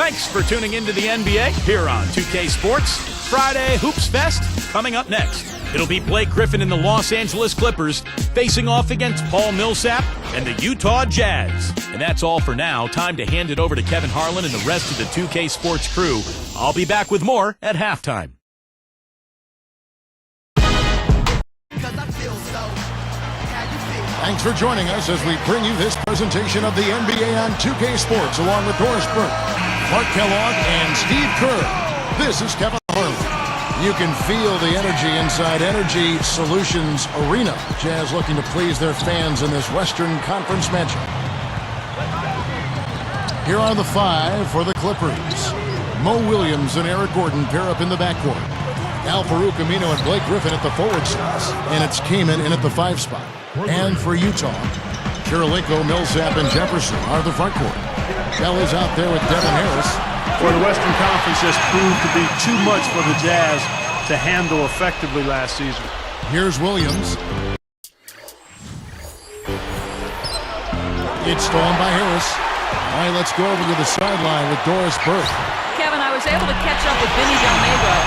Thanks for tuning into the NBA here on 2K Sports. Friday Hoops Fest coming up next. It'll be Blake Griffin and the Los Angeles Clippers facing off against Paul Millsap and the Utah Jazz. And that's all for now. Time to hand it over to Kevin Harlan and the rest of the 2K Sports crew. I'll be back with more at halftime. Thanks for joining us as we bring you this presentation of the NBA on 2K Sports along with Doris Burke, Mark Kellogg, and Steve Kerr. This is Kevin Harlan. You can feel the energy inside Energy Solutions Arena. Jazz looking to please their fans in this Western Conference matchup. Here are the five for the Clippers. Mo Williams and Eric Gordon pair up in the backcourt. Al-Farouq Aminu and Blake Griffin at the forward spots. And it's Kaman in at the 5 spot. And for Utah, Kirilenko, Millsap, and Jefferson are the front court. Bell is out there with Devin Harris. Well, the Western Conference just proved to be too much for the Jazz to handle effectively last season. Here's Williams. It's stolen by Harris. All right, let's go over to the sideline with Doris Burke. Kevin, I was able to catch up with Vinny Del Negro.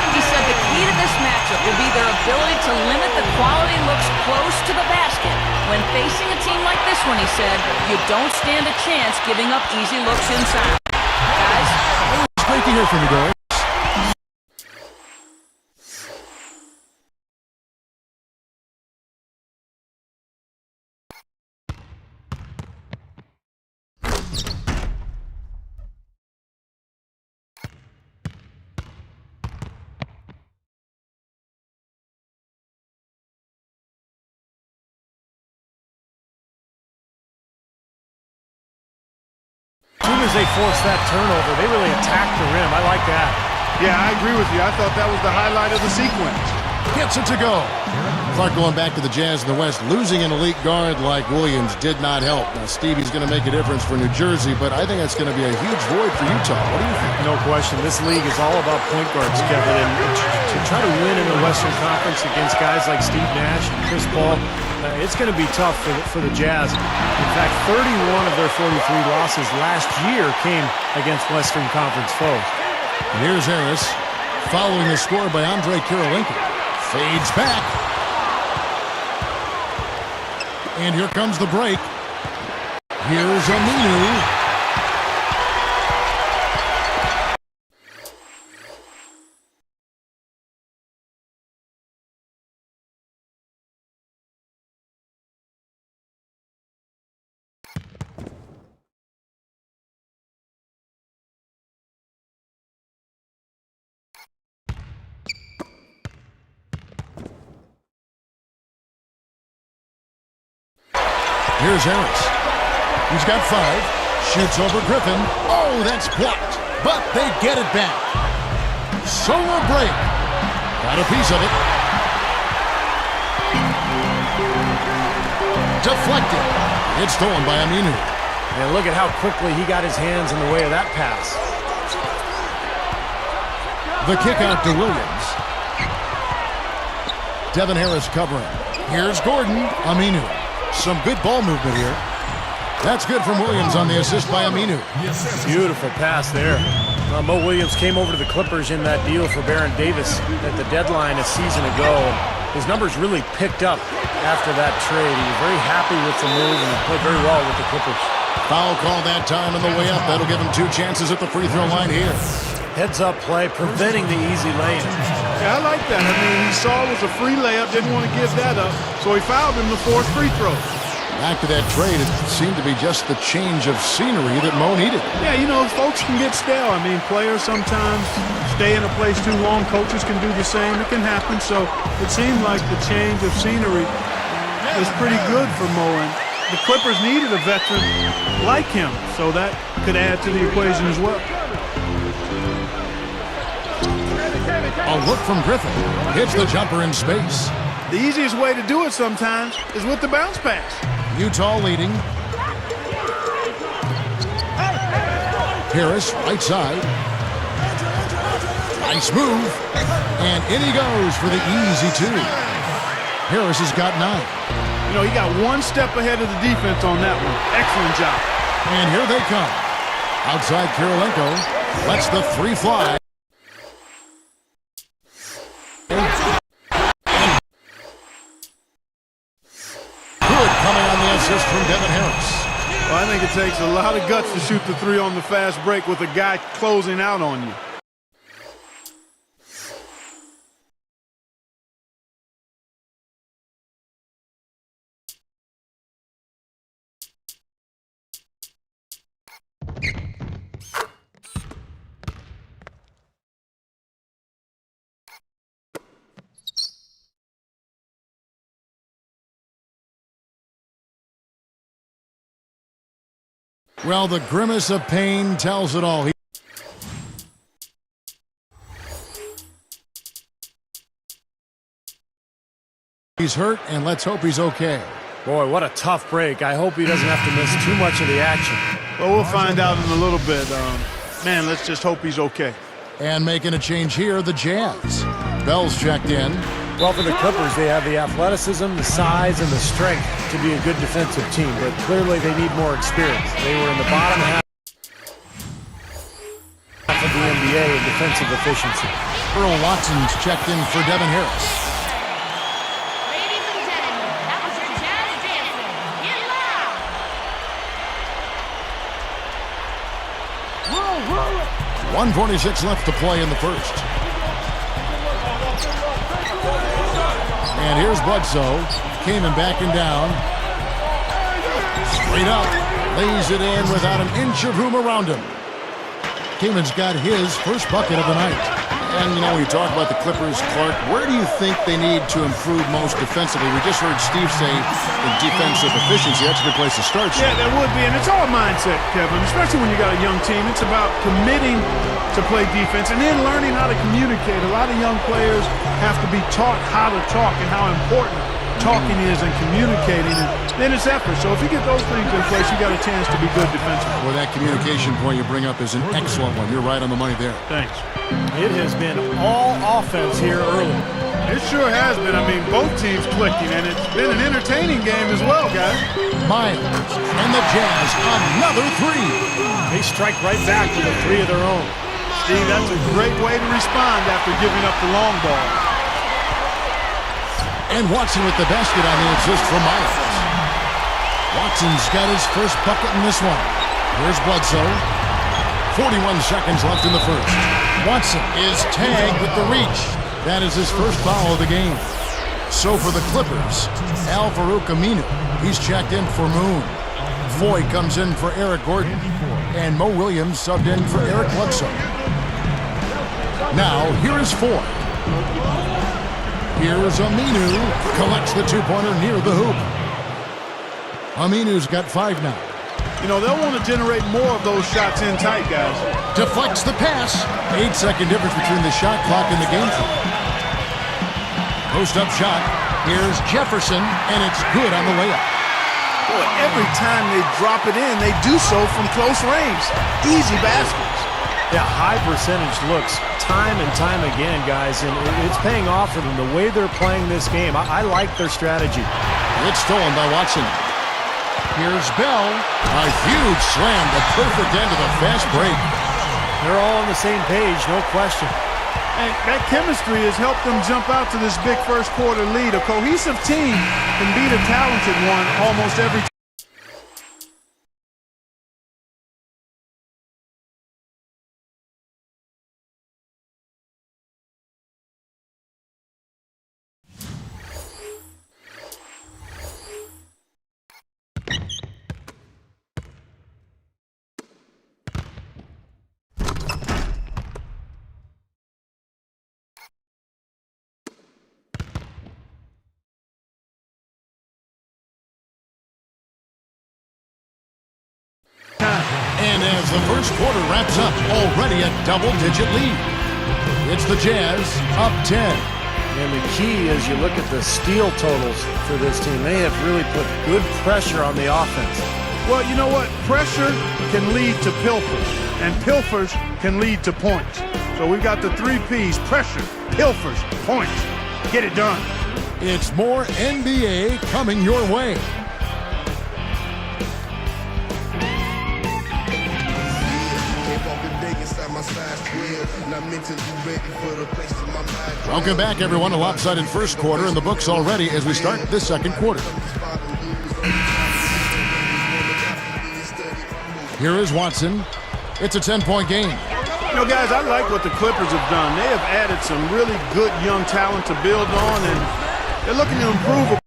He said the key to this matchup will be their ability to limit the quality looks close to the basket. When facing a team like this one, he said, you don't stand a chance giving up easy looks inside. Guys, it's great to hear from you, Doris. As soon as they forced that turnover, they really attacked the rim. I like that. Yeah, I agree with you. I thought that was the highlight of the sequence. Gets it to go. Clark going back to the Jazz in the West. Losing an elite guard like Williams did not help. Now, Stevie's going to make a difference for New Jersey, but I think that's going to be a huge void for Utah. What do you think? No question. This league is all about point guards, Kevin. And to try to win in the Western Conference against guys like Steve Nash and Chris Paul, it's going to be tough for the Jazz. In fact, 31 of their 43 losses last year came against Western Conference foes. And here's Harris, following the score by Andre Kirilenko. Fades back. And here comes the break. Here's Aminu. Here's Harris. He's got 5. Shoots over Griffin. Oh, that's blocked. But they get it back. Solo break. Got a piece of it. Deflected. It's stolen by Aminu. And look at how quickly he got his hands in the way of that pass. The kick out to Williams. Devin Harris covering. Here's Gordon. Aminu. Some good ball movement here. That's good from Williams on the assist by Aminu. Beautiful pass there. Mo Williams came over to the Clippers in that deal for Baron Davis at the deadline a season ago. His numbers really picked up after that trade. He was very happy with the move and played very well with the Clippers. Foul call that time on the way up. That'll give him 2 chances at the free throw line here. Heads-up play, preventing the easy lane. Yeah, I like that. I mean, he saw it was a free layup, didn't want to give that up, so he fouled him to force free throw. Back to that trade, it seemed to be just the change of scenery that Mo needed. Yeah, you know, folks can get stale. I mean, players sometimes stay in a place too long. Coaches can do the same. It can happen. So it seemed like the change of scenery was pretty good for Mo. And the Clippers needed a veteran like him, so that could add to the equation as well. A look from Griffin. Hits the jumper in space. The easiest way to do it sometimes is with the bounce pass. Utah leading. Harris, right side. Nice move. And in he goes for the easy 2. Harris has got 9. You know, he got one step ahead of the defense on that one. Excellent job. And here they come. Outside Kirilenko lets the three fly. Good coming on the assist from Devin Harris. Well, I think it takes a lot of guts to shoot the three on the fast break with a guy closing out on you. Well, the grimace of pain tells it all. He's hurt, and let's hope he's okay. Boy, what a tough break. I hope he doesn't have to miss too much of the action. Well, we'll find out in a little bit. Man, let's just hope he's okay. And making a change here, the Jazz. Bell's checked in. Well, for the Clippers, they have the athleticism, the size, and the strength to be a good defensive team, but clearly they need more experience. They were in the bottom half of the NBA in defensive efficiency. Earl Watson's checked in for Devin Harris. Ladies and gentlemen, that was your Jazz dancing. Get loud! 1:46 left to play in the first. And here's Bledsoe. Kaman backing down. Straight up. Lays it in without an inch of room around him. Kaman's got his first bucket of the night. And, you know, when you talk about the Clippers, Clark, where do you think they need to improve most defensively? We just heard Steve say in defensive efficiency, that's a good place to start. Yeah, that would be, and it's all mindset, Kevin, especially when you got a young team. It's about committing to play defense and then learning how to communicate. A lot of young players have to be taught how to talk and how important talking is and communicating, and then it's effort. So if you get those things in place, you got a chance to be good defensively. Well, that communication point you bring up is an excellent one. You're right on the money there. Thanks. It has been all offense here early. It sure has been. I mean, both teams clicking, and it's been an entertaining game as well, guys. Miles and the Jazz, another three. They strike right back with a three of their own. Steve, that's a great way to respond after giving up the long ball. And Watson with the basket on the assist from Miles. Watson's got his first bucket in this one. Here's Bledsoe. 41 seconds left in the first. Watson is tagged with the reach. That is his first foul of the game. So for the Clippers, Al-Farouq Aminu. He's checked in for Moon. Foy comes in for Eric Gordon. And Mo Williams subbed in for Eric Bledsoe. Now, here is Foy. Here's Aminu. Collects the two-pointer near the hoop. Aminu's got 5 now. You know, they'll want to generate more of those shots in tight, guys. Deflects the pass. 8-second difference between the shot clock and the game clock. Post-up shot. Here's Jefferson, and it's good on the layup. Boy, every time they drop it in, they do so from close range. Easy baskets. Yeah, high percentage looks time and time again, guys, and it's paying off for them the way they're playing this game. I like their strategy. It's stolen by Watson. Here's Bell. A huge slam, the perfect end of the fast break. They're all on the same page, no question. And that chemistry has helped them jump out to this big first quarter lead. A cohesive team can beat a talented one almost every time. And as the first quarter wraps up, already a double-digit lead. It's the Jazz up 10. And the key is you look at the steal totals for this team. They have really put good pressure on the offense. Well, you know what? Pressure can lead to pilfers, and pilfers can lead to points. So we've got the 3 Ps: pressure, pilfers, points. Get it done. It's more NBA coming your way. Welcome back, everyone, to Lopsided First Quarter, and the books already as we start this second quarter. Here is Watson. It's a 10-point game. You know, guys, I like what the Clippers have done. They have added some really good young talent to build on, and they're looking to improve.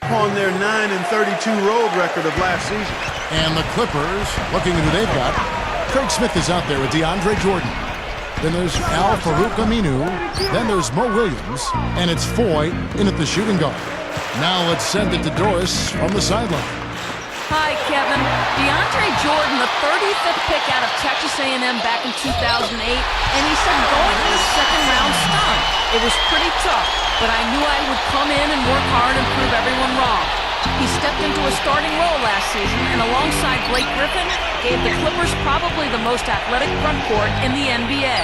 On their 9-32 road record of last season. And the Clippers, looking at who they've got. Craig Smith is out there with DeAndre Jordan. Then there's Al-Farouq Aminu. Then there's Mo Williams. And it's Foy in at the shooting guard. Now let's send it to Doris from the sideline. Hi, Kevin. DeAndre Jordan, the 35th pick out of Texas A&M back in 2008, and he said going to the second round stunk. It was pretty tough, but I knew I would come in and work hard and prove everyone wrong. He stepped into a starting role last season, and alongside Blake Griffin, gave the Clippers probably the most athletic front court in the NBA.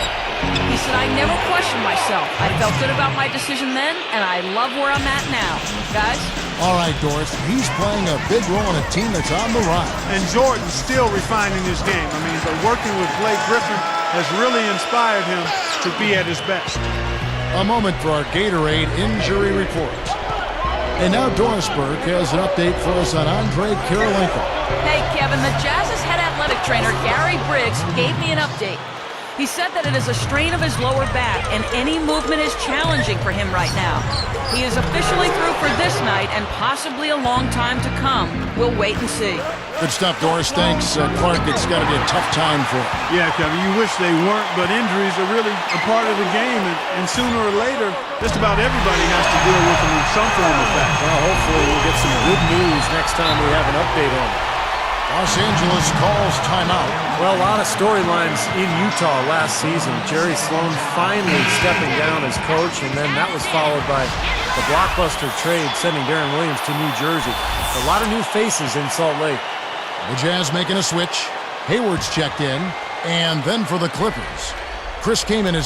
He said, I never questioned myself. I felt good about my decision then, and I love where I'm at now. Guys? All right, Doris, he's playing a big role on a team that's on the rise. And Jordan's still refining his game. I mean, but working with Blake Griffin has really inspired him to be at his best. A moment for our Gatorade injury report. And now Doris Burke has an update for us on Andre Kirilenko. Hey, Kevin, the Jazz's head athletic trainer, Gary Briggs, gave me an update. He said that it is a strain of his lower back, and any movement is challenging for him right now. He is officially through for this night and possibly a long time to come. We'll wait and see. Good stuff, Doris. Thanks, Clark. It's got to be a tough time for him. Yeah, Kevin, you wish they weren't, but injuries are really a part of the game, and sooner or later, just about everybody has to deal with them in some form of that. Well, hopefully we'll get some good news next time we have an update on it. Los Angeles calls timeout. Well, a lot of storylines in Utah last season. Jerry Sloan finally stepping down as coach, and then that was followed by the blockbuster trade sending Darren Williams to New Jersey. A lot of new faces in Salt Lake. The Jazz making a switch. Hayward's checked in. And then for the Clippers, Chris Kaman is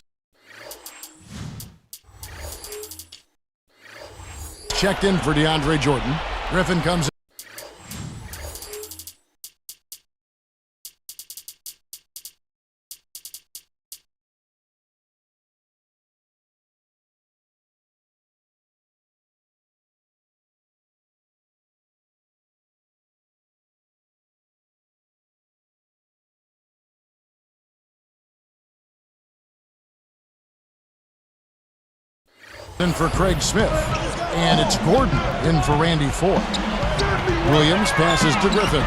checked in for DeAndre Jordan. Griffin comes in. For Craig Smith, and it's Gordon in for Randy Ford. Williams passes to Griffin.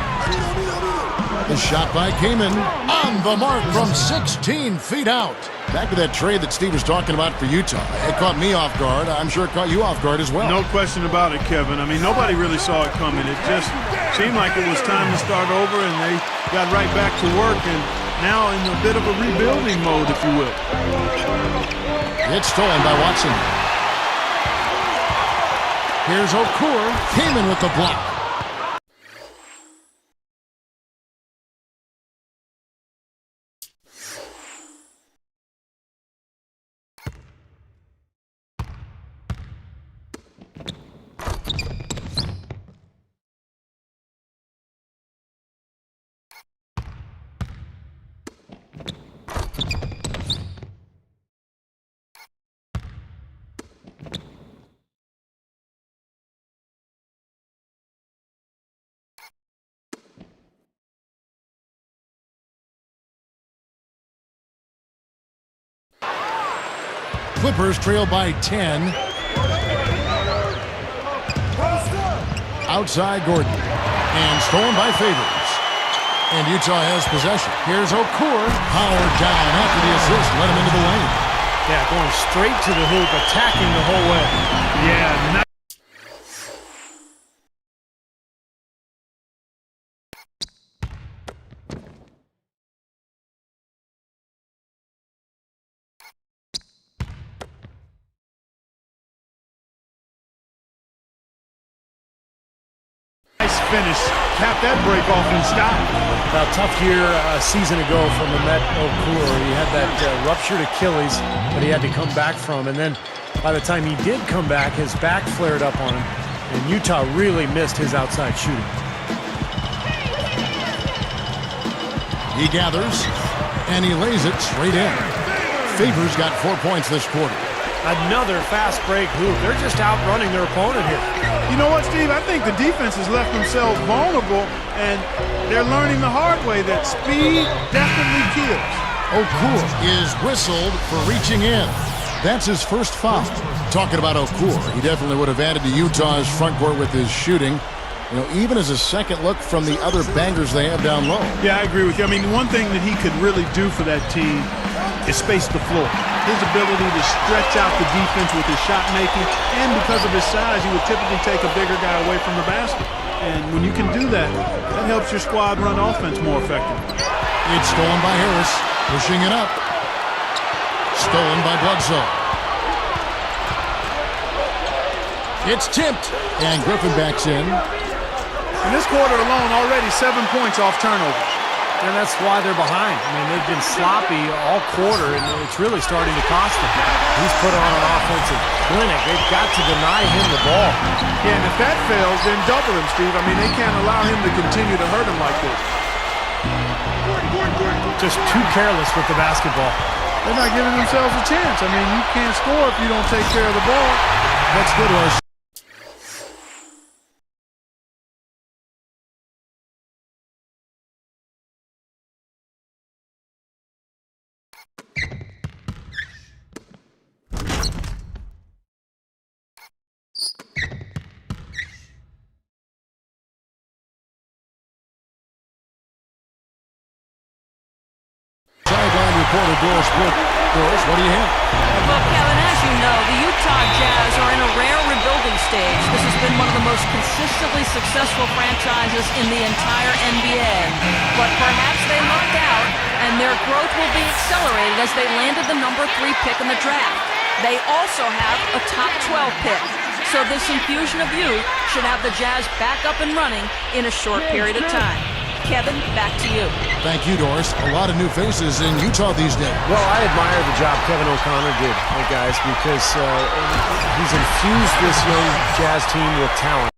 The shot by Kaman on the mark from 16 feet out. Back to that trade that Steve was talking about for Utah. It caught me off guard. I'm sure it caught you off guard as well. No question about it, Kevin. I mean, nobody really saw it coming. It just seemed like it was time to start over, and they got right back to work, and now in a bit of a rebuilding mode, if you will. It's stolen by Watson. Here's Okur. Kaman with the block. Clippers trail by 10. Outside Gordon. And stolen by Favors. And Utah has possession. Here's Okur. Powered down after the assist. Let him into the lane. Yeah, going straight to the hoop, attacking the whole way. Yeah, finish, cap that break off in style. A tough year a season ago for Mehmet Okur. He had that ruptured Achilles that he had to come back from. And then by the time he did come back, his back flared up on him. And Utah really missed his outside shooting. He gathers, and he lays it straight in. Favors got 4 points this quarter. Another fast break hoop. They're just outrunning their opponent here. You know what, Steve? I think the defense has left themselves vulnerable, and they're learning the hard way that speed definitely kills. Okur is whistled for reaching in. That's his first foul. Talking about Okur, he definitely would have added to Utah's front court with his shooting. You know, even as a second look from the other bangers they have down low. Yeah, I agree with you. I mean, one thing that he could really do for that team is space the floor. His ability to stretch out the defense with his shot making, and because of his size, he would typically take a bigger guy away from the basket. And when you can do that, that helps your squad run offense more effectively. It's stolen by Harris, pushing it up. Stolen by Bledsoe. It's tipped, and Griffin backs in. In this quarter alone, already 7 points off turnovers. And that's why they're behind. I mean, they've been sloppy all quarter, and it's really starting to cost them. He's put on an offensive clinic. They've got to deny him the ball. Yeah, and if that fails, then double him, Steve. I mean, they can't allow him to continue to hurt him like this. Just too careless with the basketball. They're not giving themselves a chance. I mean, you can't score if you don't take care of the ball. Let's go to our sideline reporter, Doris Wood. Doris, what do you have? Well, Kevin, as you know, the Utah Jazz are in a rare rebuilding stage. This has been one of the most consistently successful franchises in the entire NBA. But perhaps they lucked out, and their growth will be accelerated as they landed the number 3 pick in the draft. They also have a top 12 pick. So this infusion of youth should have the Jazz back up and running in a short period of time. Kevin, back to you. Thank you, Doris. A lot of new faces in Utah these days. Well, I admire the job Kevin O'Connor did, guys, because he's infused this young Jazz team with talent.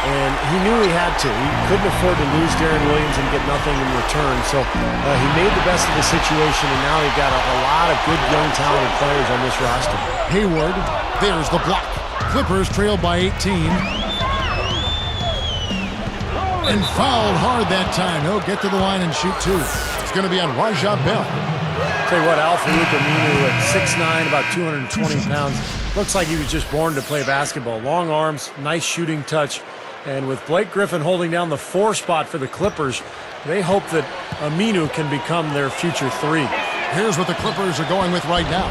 And he knew he had to. He couldn't afford to lose Darren Williams and get nothing in return. So he made the best of the situation, and now he's got a lot of good, young, talented players on this roster. Hayward, there's the block. Clippers trailed by 18. And fouled hard that time. He'll get to the line and shoot 2. It's going to be on Rajah Bell. Tell you what, Al-Farouq Aminu at 6'9", about 220 pounds. Looks like he was just born to play basketball. Long arms, nice shooting touch. And with Blake Griffin holding down the 4 spot for the Clippers, they hope that Aminu can become their future 3. Here's what the Clippers are going with right now.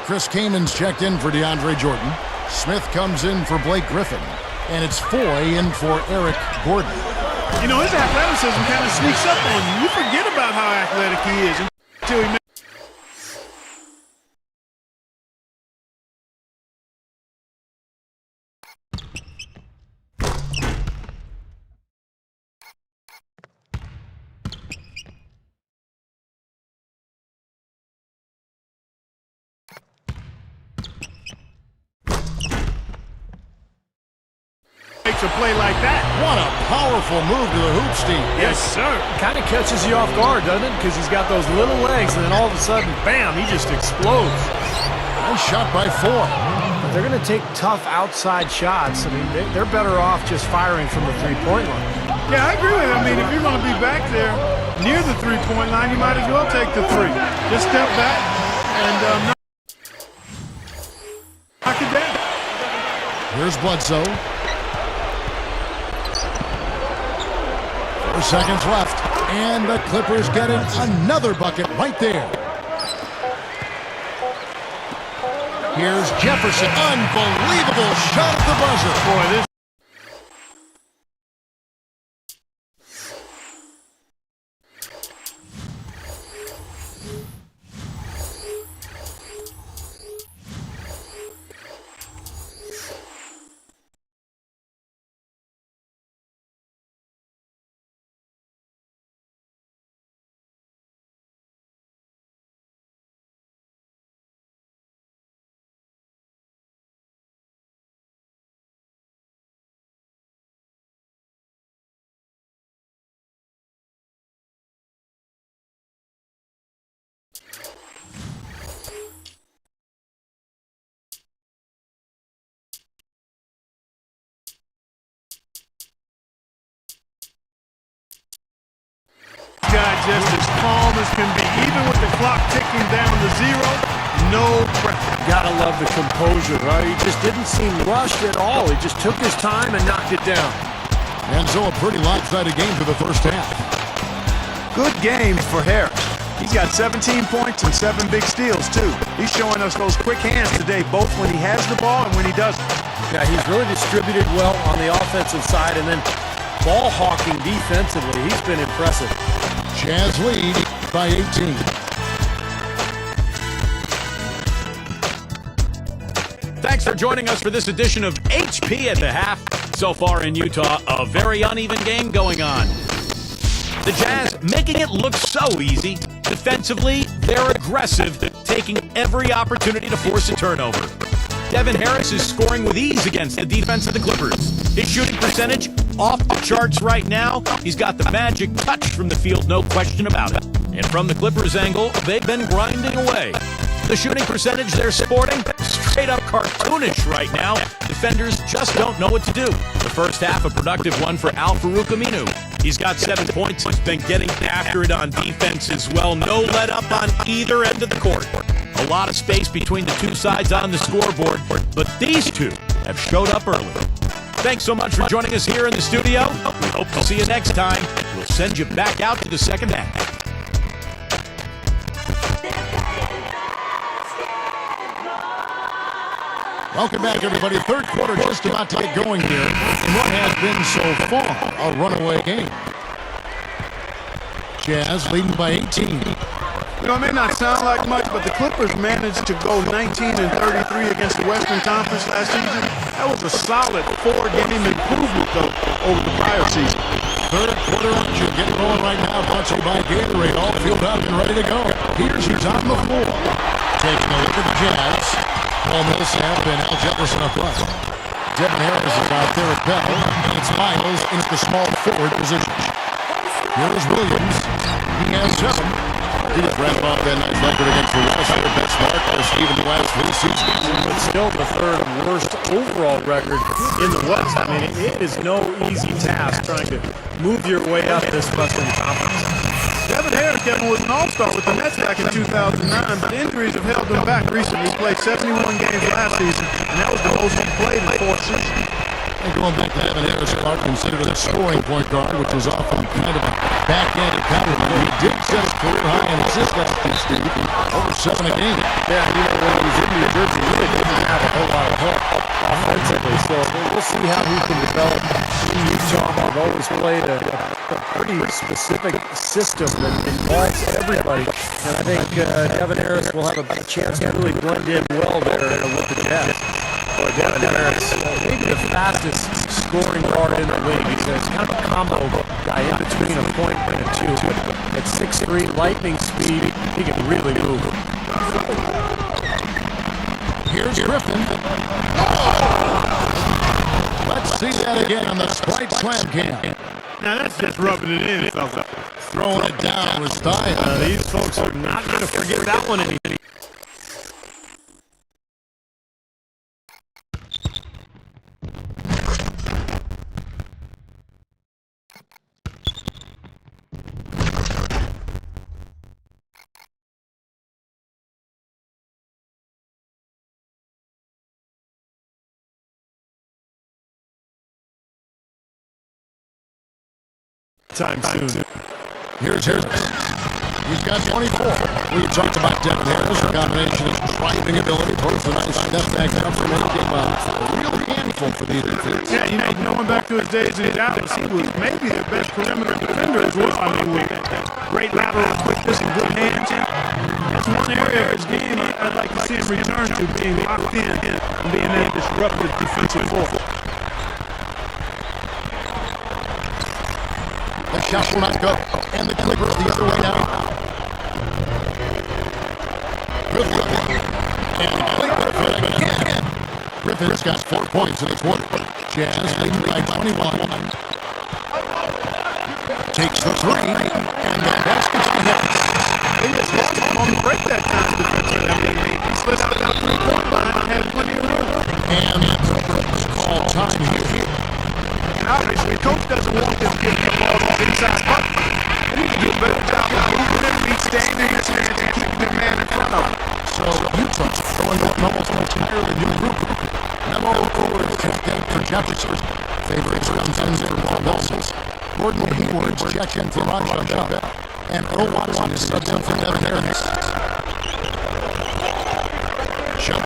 Chris Kaman's checked in for DeAndre Jordan. Smith comes in for Blake Griffin. And it's Foy in for Eric Gordon. You know, his athleticism kind of sneaks up on you. You forget about how athletic he is until he makes. A play like that. What a powerful move to the hoop, Steve. Yes, sir. Kind of catches you off guard, doesn't it? Because he's got those little legs, and then all of a sudden, bam, he just explodes. Nice shot by Foy. But they're going to take tough outside shots. I mean, they're better off just firing from the three-point line. Yeah, I agree with you. I mean, if you're going to be back there near the three-point line, you might as well take the 3. Just step back and knock it down. Here's Bledsoe. 4 seconds left, and the Clippers getting another bucket right there. Here's Jefferson. Unbelievable shot at the buzzer. Boy, this guy just as calm as can be. Even with the clock ticking down to 0, no pressure. Gotta love the composure, right? He just didn't seem rushed at all. He just took his time and knocked it down. And so a pretty lopsided game for the first half. Good game for Harris. He's got 17 points and 7 big steals, too. He's showing us those quick hands today, both when he has the ball and when he doesn't. Yeah, he's really distributed well on the offensive side, and then ball hawking defensively. He's been impressive. Jazz lead by 18. Thanks for joining us for this edition of HP at the half. So far in Utah, a very uneven game going on. The Jazz making it look so easy. Defensively, they're aggressive, taking every opportunity to force a turnover. Devin Harris is scoring with ease against the defense of the Clippers. His shooting percentage off the charts right now. He's got the magic touch from the field, no question about it. And from the Clippers angle, they've been grinding away. The shooting percentage they're sporting, straight up cartoonish right now. Defenders just don't know what to do. The first half, a productive one for Al-Farouq Aminu. He's got 7 points. He's been getting after it on defense as well. No let up on either end of the court. A lot of space between the two sides on the scoreboard, but these two have showed up early. Thanks so much for joining us here in the studio. We hope to see you next time. We'll send you back out to the second half. Welcome back, everybody. Third quarter just about to get going here in what has been so far a runaway game. Jazz leading by 18. You know, it may not sound like much, but the Clippers managed to go 19 and 33 against the Western Conference last season. That was a solid 4-game improvement, though, over the prior season. Third quarter action getting going right now. Brought to you by Gatorade. All filled up and ready to go. Here's who's on the floor. Taking a look at the Jazz. Paul Millsap and Al Jefferson up front. Devin Harris is out there at Bell. And it's Miles into the small forward position. Here's Williams. He has 7. He just ran off that nice record against the West. Their best mark for Steve in the last 3 seasons. But still the third worst overall record in the West. I mean, it is no easy task trying to move your way up this Western Conference. Devin Harris, Kevin, was an all-star with the Nets back in 2009, but injuries have held him back recently. He played 71 games last season, and that was the most he played in 4 seasons. And going back to Devin Harris, Clark considered a scoring point guard, which is often kind of a backhanded compliment. He did set a career high in assists last year, Steve, over 7 a game. Yeah, you know, when he was in New Jersey, he really didn't have a whole lot of help offensively. So we'll see how he can develop in Utah. They've always played a pretty specific system that involves everybody. And I think Devin Harris will have a chance to really blend in well there with the Jazz. Devin Harris, maybe the fastest scoring guard in the league. He's kind of a combo guy in between a point and a 2. But at 6'3", lightning speed, he can really move. Here's Griffin. Let's see that again on the Sprite Slam Cam. Now that's just rubbing it in, fella. Throwing it down with style. These folks are not going to forget that one anymore. anytime soon. Here's he's got 24. We talked about Devin Harris, a combination of driving ability, both a nice step back jumper, made him a real handful for the defense. Yeah, you know, going back to his days in Dallas, he was maybe the best perimeter defender as well. I mean, with great lateral quickness and good hands. That's one area of his game I'd like to see him return to, being locked in and being that disruptive defensive force. The shot will not go, and the Clippers the other way now. Good look. And Blake Griffin again. Griffin's got 4 points in the quarter. Jazz leading by 21. Takes the three, and the basket's the hits. They just lost him on the break that time defensively. I mean, he slid out of that three-point line and had plenty of room. And the Clippers call time here. And obviously, coach doesn't want them to get the ball off inside bucket. They need to do a better job of moving them, beat staying in this and keeping their man in front of them. So Utah throwing up almost entirely new group. Memo forward checked in for Jefferson. Favorites comes in for Paul Wilson. Gordon Hayward's checked in for Rajon Rondo. And Earl Watson is subbed in for Devin Harris. Shot.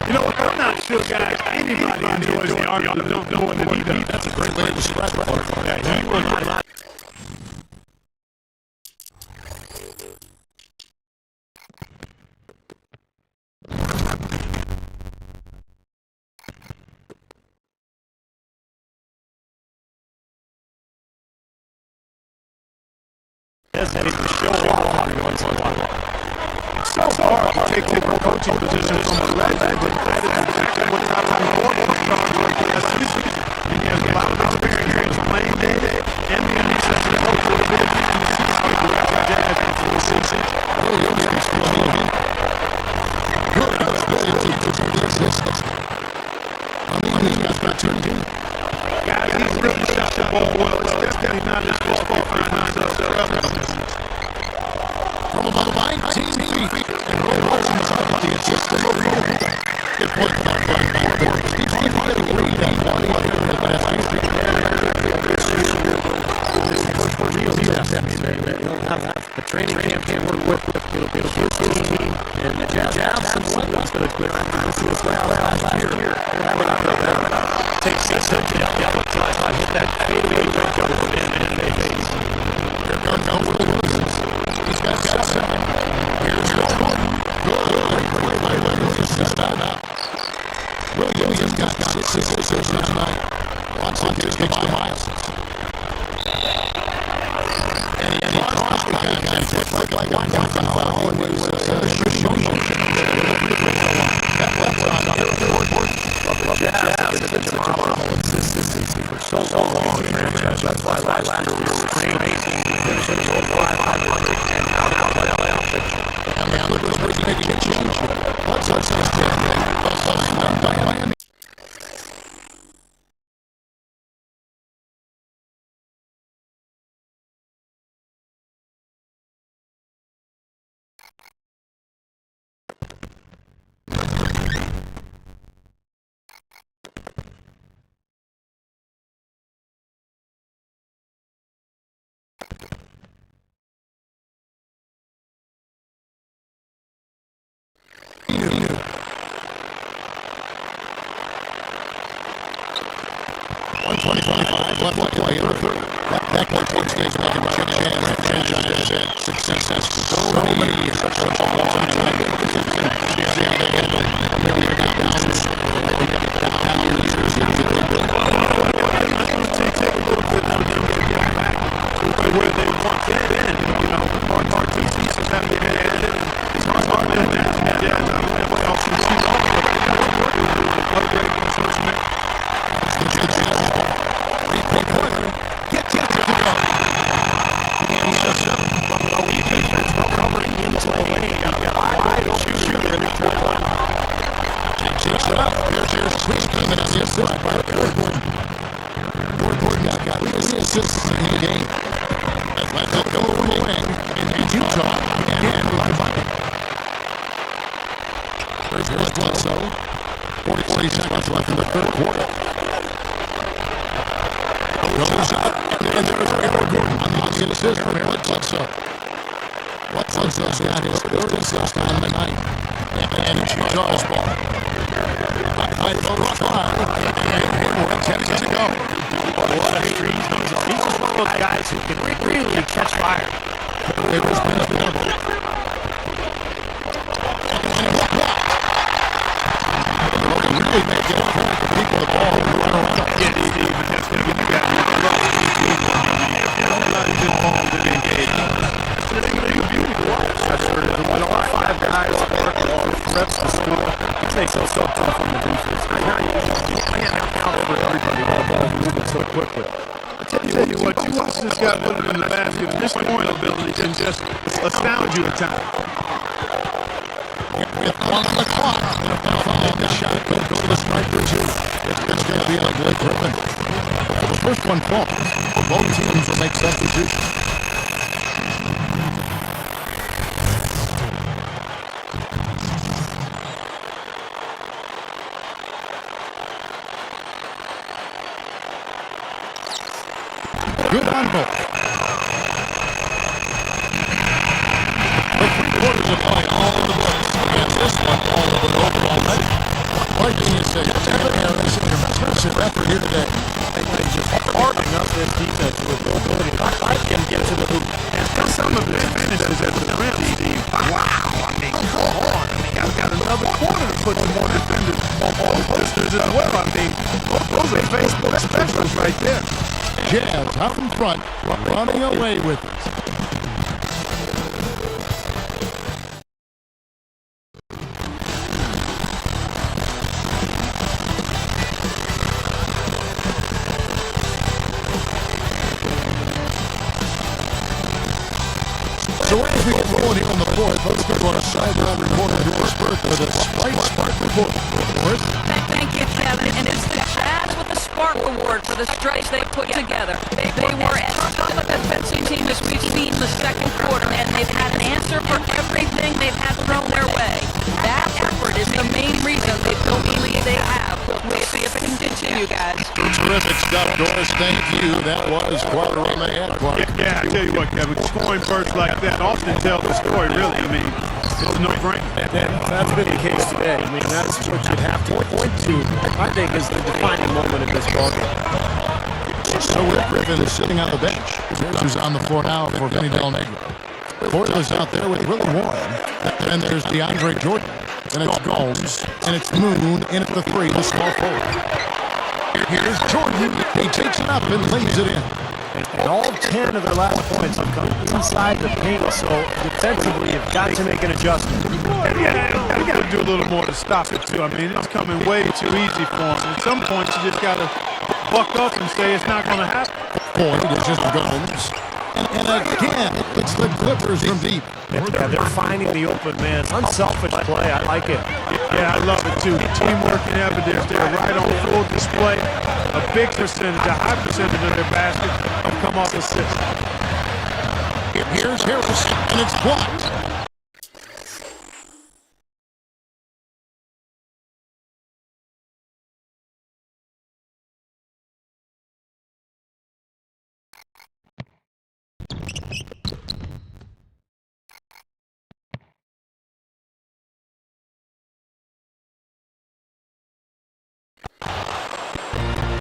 You know what? I'm not sure, guys, anybody enjoys the art of the dunk more than he does. That's a great way to describe it. He was a lot. So hard to take a coaching position from a legend, but that is exactly what type of important charge right there. That's easy. He has a lot of experience playing day and being the assistant coach for the big team in the Chicago Jazz before the season. Williams still leading. Good ability to do the assist. I mean, he's got 13. Guys, he's really shot the ball well. It's definitely not his fault for finding himself. From about 19 feet. And Roy Wilson's up with the assist. Good point back by Ford. He's on the lead on one in the basket. They'll have a training camp to work with. It'll be a good team. And the Jazz and Sun's going to quit. This is what last year. Takes this up. I hit that fadeaway right over in the face. Here comes Williams. He's got 7. Here's Gordon. Good. Williams is out. Williams has got 6 assists tonight. Watson gets to Miles. And he crossed the guy like one foul. And he was shooting motion. That left on the Jazz has been phenomenal for so long in franchise. That's why last year we were finishing 500 and now playoff picture. And now the Clippers making a change. Let's Miami. Left play in the third. That coaching stage making a franchise success. So many years. Such a long time. Take a little bit of them to get back to where they want to end. You know, Mark two pieces have to get added. It's hard to imagine that. Yeah, I don't know what else you see. Upgrade the first man. Covering into the lane, got a wide shooter in the third line. Takes it up. Here's Twisting and assist by Gordon. Gordon got 3 assists in the game. That's why they'll go from the wing. And Utah again by bucket. There's Bledsoe. 40 seconds left in the third quarter. the assist for Bledsoe. Bledsoe's got his third assist on the night. And it's Utah's ball. By the try, and we're 10 to go. What a streak. He's just one of those guys who can really catch fire. It was been really make it hard for people the ball and run around. Yeah, but that's going to give you guys if you don't let this ball to engage. It's going to be a beautiful watch. That's where when all five guys work all the reps to score, it makes it so tough on the defense. I can't account for everybody all ball moving so quickly. I tell you what, you watch this guy put it in the basket, and this scoring ability can just astound you at times. With one on the clock, and if they'll follow the shot, they'll go to the striker too. It's going to be like Blake Griffin. The first one falls. Both teams will make substitutions. Good on both. The 3 quarters of play all in the books. And this one all over the overall measure. Lightning is saying, Kevin Harris, an impressive effort here today. They just hardening up this defense with the ability to get to the hoop. And some of his finishes at the rim. Wow, I mean, come on. I mean, I've got another corner to put some more defenders on posters as well. I mean, those are Facebook specials right there. Jazz out in front, running away with it. So as we get rolling here on the fourth, let's go to our sideline reporter, Doris Burke, with a Spark report. Doris? Thank you, Kevin. And it's the Jazz with the Spark Award for the strikes they put together. They were as tough a defensive team as we've seen in the second quarter, and they've had an answer for everything they've had thrown their way. That effort is the main reason they built the lead they have. We'll see if it can continue, guys. Terrific stuff, Doris. Thank you. That was Quarter on the head, Clark. Yeah, I tell you what, Kevin, scoring bursts like that often tell the story, really. I mean, it's a no-brainer. And that's been the case today. I mean, that's what you have to point to, I think, is the defining moment of this ballgame. So with Griffin sitting on the bench. Here's who's on the floor now for Vinny Del Negro. Portland's out there with Willie Warren. And there's DeAndre Jordan. And it's Gomes. And it's Moon in at the 3, the small forward. Here's Jordan. He takes it up and lays it in. And all 10 of their last points have come inside the paint, so defensively you've got to make an adjustment. Yeah, you got to do a little more to stop it, too. I mean, it's coming way too easy for them. At some points, you just got to buck up and say it's not going to happen. Point is just Gomes. And again, it's the Clippers from deep. Yeah, they're finding the open man. Unselfish play. I like it. Yeah, I love it, too. Teamwork and evidence. They're right on full display. A big percentage, a high percentage of their baskets have come off assists. Here's Harris, and it's blocked.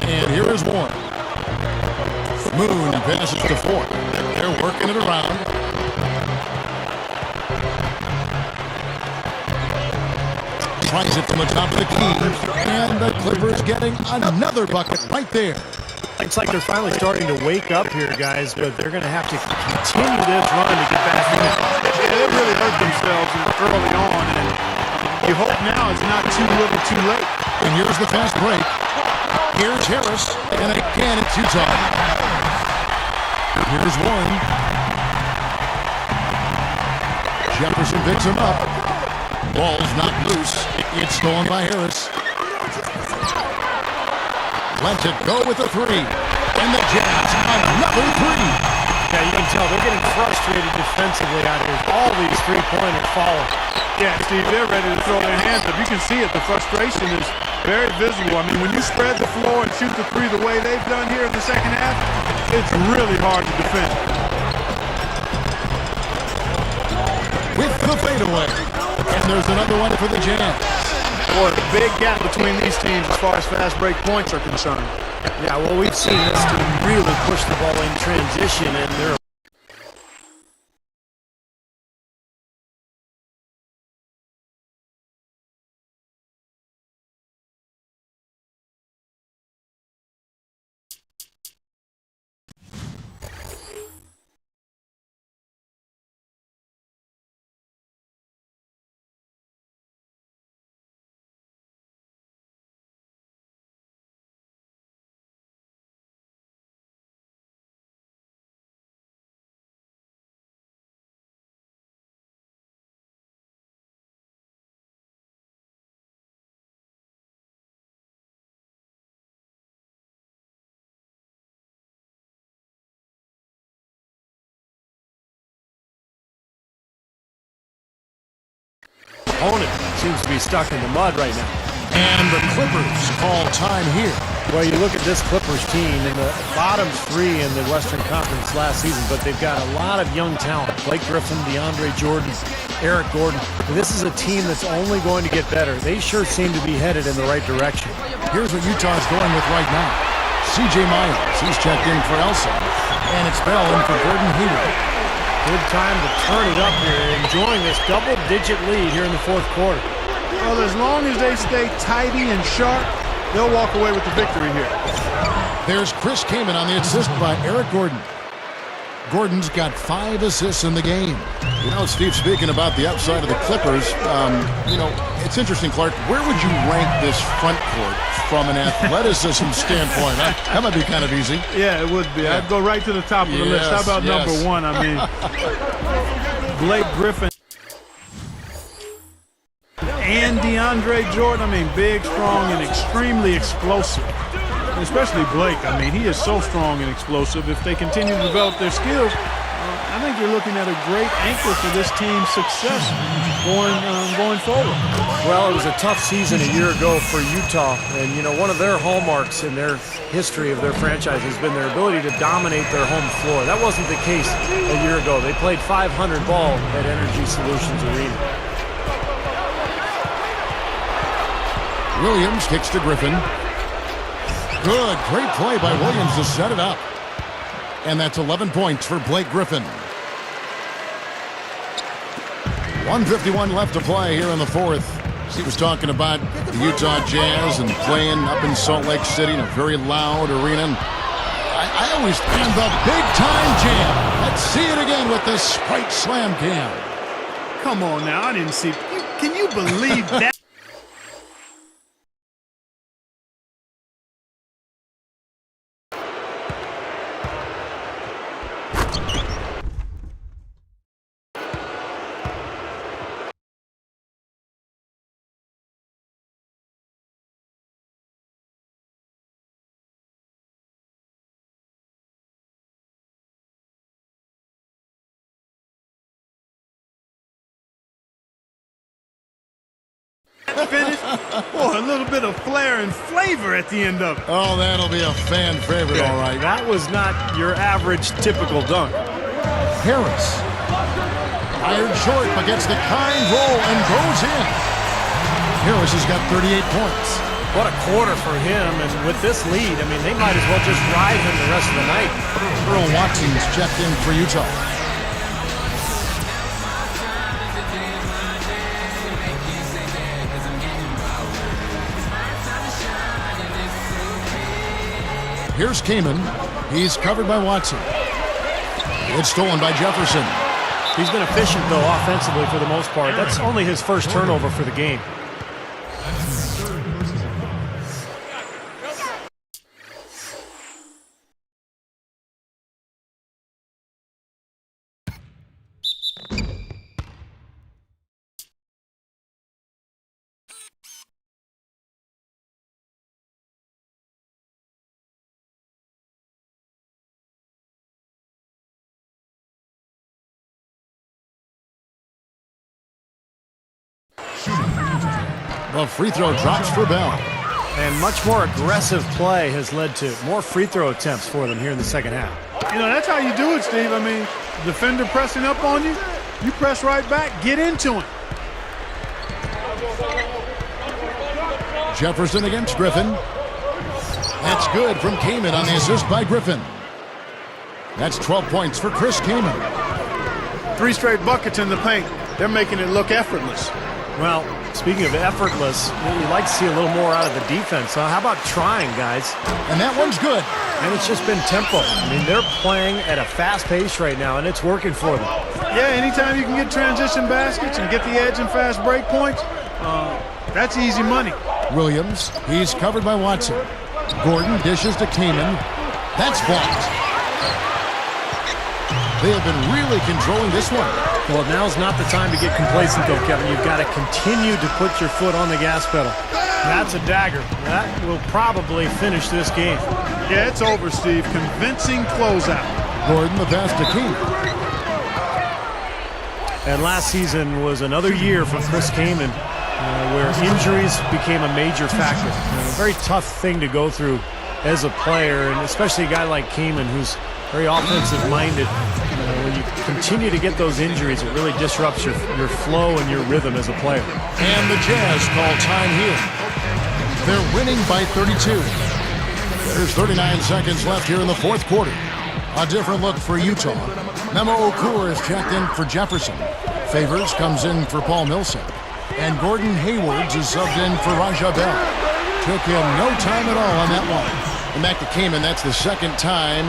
And here is Warren. Moon passes to Ford. They're working it around. Tries it from the top of the key. And the Clippers getting another bucket right there. It's like they're finally starting to wake up here, guys, but they're going to have to continue this run to get back in it. Yeah, they really hurt themselves early on, and you hope now it's not too little too late. And here's the fast break. Here's Harris, and again it's Utah. Here's one. Jefferson picks him up. Ball's not loose. It's stolen by Harris. Lets it go with the 3. And the Jazz another 3. Yeah, you can tell they're getting frustrated defensively out here. All these three-pointers falling. Yeah, Steve, they're ready to throw their hands up. You can see it. The frustration is very visible. I mean, when you spread the floor and shoot the 3 the way they've done here in the second half, it's really hard to defend. with the fadeaway. And there's another one for the Jazz. Boy, a big gap between these teams as far as fast break points are concerned. Yeah, well, we've seen this team really push the ball in transition, and they're opponent seems to be stuck in the mud right now. And the Clippers call time here. Well, you look at this Clippers team in the bottom three in the Western Conference last season, but they've got a lot of young talent. Blake Griffin, DeAndre Jordan, Eric Gordon. And this is a team that's only going to get better. They sure seem to be headed in the right direction. Here's what Utah's going with right now. C.J. Miles, he's checked in for Elsa. And it's Bell in for Gordon Hayward. Good time to turn it up here, enjoying this double-digit lead here in the fourth quarter. Well, as long as they stay tidy and sharp, they'll walk away with the victory here. There's Chris Kaman on the assist by Eric Gordon. Gordon's got 5 assists in the game. You know, Steve, speaking about the upside of the Clippers, you know, it's interesting, Clark. Where would you rank this front court from an athleticism standpoint? That might be kind of easy. Yeah, it would be. Yeah. I'd go right to the top of the list. How about number one? I mean, Blake Griffin and DeAndre Jordan. I mean, big, strong, and extremely explosive. Especially Blake. I mean, he is so strong and explosive. If they continue to develop their skills, I think you're looking at a great anchor for this team's success going forward. Well, it was a tough season a year ago for Utah, and you know, one of their hallmarks in their history of their franchise has been their ability to dominate their home floor. That wasn't the case a year ago. They played 500 ball at Energy Solutions Arena. Williams kicks to Griffin. Good, great play by Williams to set it up. And that's 11 points for Blake Griffin. 1:51 left to play here in the fourth. He was talking about the Utah Jazz and playing up in Salt Lake City in a very loud arena. I always find the big-time jam. Let's see it again with this Sprite Slam cam. Come on now, I didn't see. Can you believe that? Finish. Boy, a little bit of flair and flavor at the end of it. Oh, that'll be a fan favorite, all right. That was not your average typical dunk. Harris. Fired short, but gets the kind roll and goes in. Harris has got 38 points. What a quarter for him, and with this lead, I mean, they might as well just ride him the rest of the night. Earl Watson's checked in for Utah. Here's Kaman. He's covered by Watson. It's stolen by Jefferson. He's been efficient, though, offensively for the most part. That's only his first turnover for the game. The free throw drops for Bell. And much more aggressive play has led to more free throw attempts for them here in the second half. You know, that's how you do it, Steve. I mean, defender pressing up on you, You press right back, get into him. Jefferson against Griffin. That's good from Kaman on the assist by Griffin. That's 12 points for Chris Kaman. 3 straight buckets in the paint. They're making it look effortless. Well, speaking of effortless, you'd like to see a little more out of the defense. How about trying, guys? And that one's good. And it's just been tempo. I mean, they're playing at a fast pace right now, and it's working for them. Yeah, anytime you can get transition baskets and get the edge and fast break points, that's easy money. Williams, he's covered by Watson. Gordon dishes to Kaman. That's blocked. They have been really controlling this one. Well, now's not the time to get complacent, though, Kevin. You've got to continue to put your foot on the gas pedal. That's a dagger. That will probably finish this game. Yeah, it's over, Steve. Convincing closeout. Gordon the pass to Kaman. And last season was another year for Chris Kaman where injuries became a major factor. A very tough thing to go through as a player, and especially a guy like Kaman who's very offensive-minded. When you continue to get those injuries, it really disrupts your flow and your rhythm as a player. And the Jazz call time here. They're winning by 32. There's 39 seconds left here in the fourth quarter. A different look for Utah. Memo Okur is checked in for Jefferson. Favors comes in for Paul Millsap. And Gordon Haywards is subbed in for Raja Bell. Took him no time at all on that one. And back to Kaman, that's the second time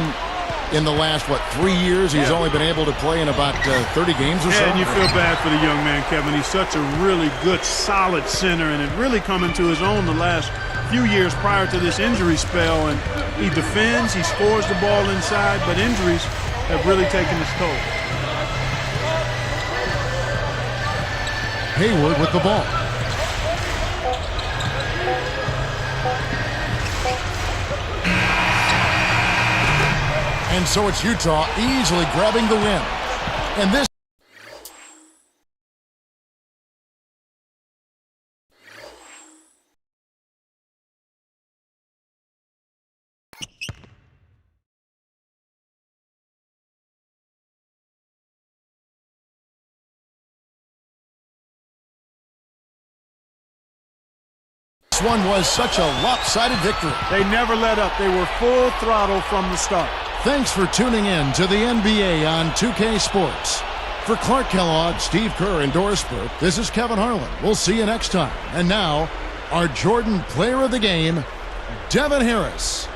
in the last, 3 years? He's only been able to play in about 30 games or so. And you feel bad for the young man, Kevin. He's such a really good, solid center, and it really come into his own the last few years prior to this injury spell. And he defends, he scores the ball inside, but injuries have really taken its toll. Hayward with the ball. And so it's Utah easily grabbing the win. And this one was such a lopsided victory. They never let up. They were full throttle from the start. Thanks for tuning in to the NBA on 2K Sports. For Clark Kellogg, Steve Kerr, and Doris Burke, this is Kevin Harlan. We'll see you next time. And now, our Jordan Player of the Game, Devin Harris.